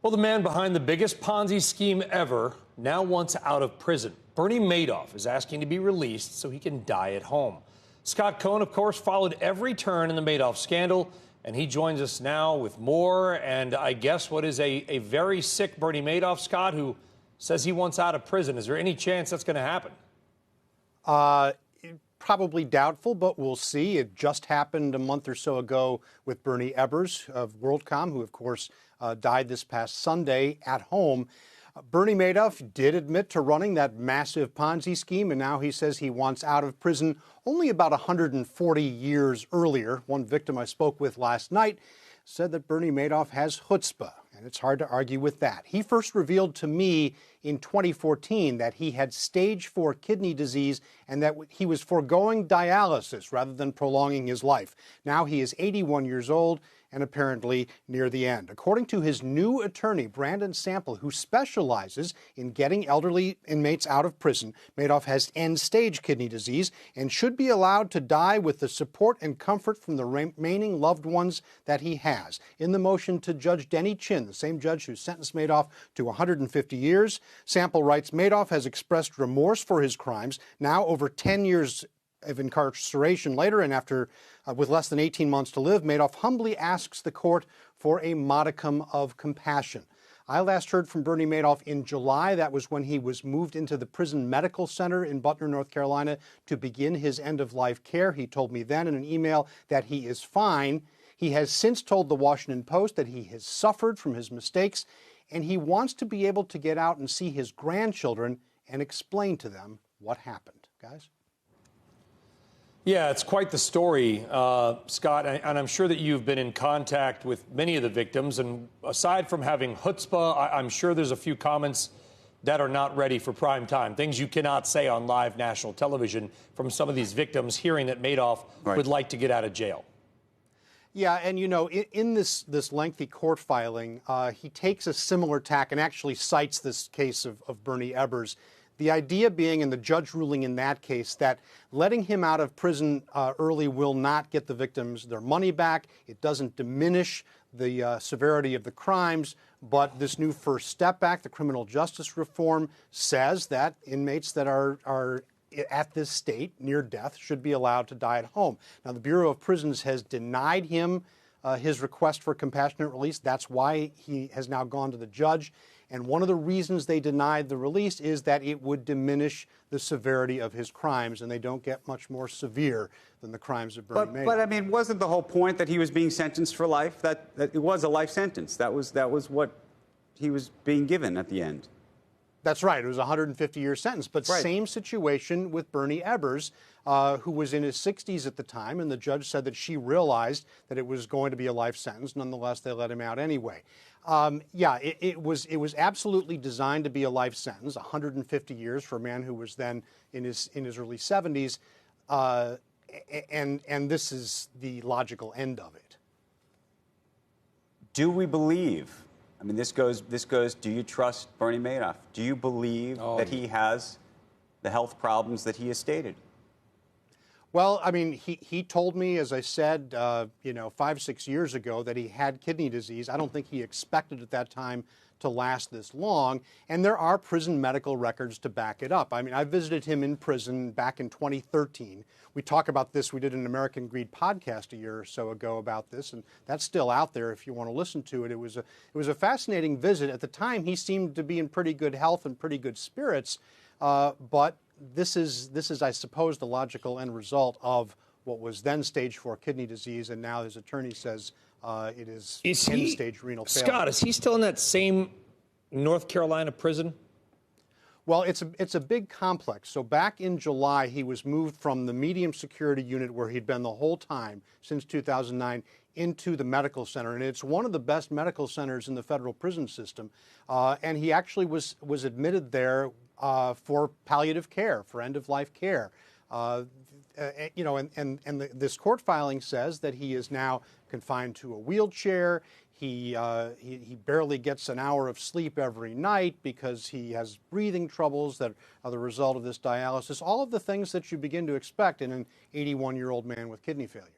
Well, the man behind the biggest Ponzi scheme ever now wants out of prison. Bernie Madoff is asking to be released so he can die at home. Scott Cohen, of course, followed every turn in the Madoff scandal, and he joins us now with more. And I guess what is a very sick Bernie Madoff, Scott, who says he wants out of prison. Is there any chance that's going to happen? Probably doubtful, but we'll see. It just happened a month or so ago with Bernie Ebbers of WorldCom, who, of course, died this past Sunday at home. Bernie Madoff did admit to running that massive Ponzi scheme, and now he says he wants out of prison only about 140 years earlier. One victim I spoke with last night said that Bernie Madoff has chutzpah, and it's hard to argue with that. He first revealed to me in 2014 that he had stage 4 kidney disease and that he was foregoing dialysis rather than prolonging his life. Now he is 81 years old and apparently near the end. According to his new attorney, Brandon Sample, who specializes in getting elderly inmates out of prison, Madoff has end-stage kidney disease and should be allowed to die with the support and comfort from the remaining loved ones that he has. In the motion to Judge Denny Chin, the same judge who sentenced Madoff to 150 years, Sample writes, Madoff has expressed remorse for his crimes. Now, over 10 years of incarceration later, and after with less than 18 months to live, Madoff humbly asks the court for a modicum of compassion. I last heard from Bernie Madoff in July. That was when he was moved into the prison medical center in Butner, North Carolina, to begin his end-of-life care. He told me then in an email that he is fine. He has since told the Washington Post that he has suffered from his mistakes, and he wants to be able to get out and see his grandchildren and explain to them what happened. Guys? Yeah, it's quite the story, Scott, and I'm sure that you've been in contact with many of the victims. And aside from having chutzpah, I'm sure there's a few comments that are not ready for prime time, things you cannot say on live national television from some of these victims hearing that Madoff would like to get out of jail. Yeah, and you know, in this lengthy court filing, he takes a similar tack and actually cites this case of Bernie Ebbers. The idea being, and the judge ruling in that case, that letting him out of prison early will not get the victims their money back. It doesn't diminish the severity of the crimes, but this new First Step Act, the criminal justice reform, says that inmates that are at this state, near death, should be allowed to die at home. Now, the Bureau of Prisons has denied him his request for compassionate release. That's why he has now gone to the judge. And one of the reasons they denied the release is that it would diminish the severity of his crimes, and they don't get much more severe than the crimes of Bernie Madoff. But I mean, wasn't the whole point that he was being sentenced for life? That it was a life sentence. That was what he was being given at the end. That's right. It was a 150-year sentence. But same situation with Bernie Ebbers, who was in his 60s at the time, and the judge said that she realized that it was going to be a life sentence. Nonetheless, they let him out anyway. Yeah, it was absolutely designed to be a life sentence, 150 years for a man who was then in his early 70s, and this is the logical end of it. Do we believe? I mean, this goes. Do you trust Bernie Madoff? Do you believe that he has the health problems that he has stated? Well, I mean, he told me, as I said, 5-6 years ago that he had kidney disease. I don't think he expected at that time to last this long. And there are prison medical records to back it up. I mean, I visited him in prison back in 2013. We talk about this. We did an American Greed podcast a year or so ago about this, and that's still out there if you want to listen to it. It was a fascinating visit. At the time, he seemed to be in pretty good health and pretty good spirits, but this is, I suppose, the logical end result of what was then stage 4 kidney disease, and now his attorney says it is end-stage renal failure. Scott, is he still in that same North Carolina prison? Well, it's a big complex. So back in July, he was moved from the medium security unit where he'd been the whole time since 2009 into the medical center, and it's one of the best medical centers in the federal prison system. And he actually was admitted there for palliative care, for end-of-life care. This court filing says that he is now confined to a wheelchair. He barely gets an hour of sleep every night because he has breathing troubles that are the result of this dialysis. All of the things that you begin to expect in an 81-year-old man with kidney failure.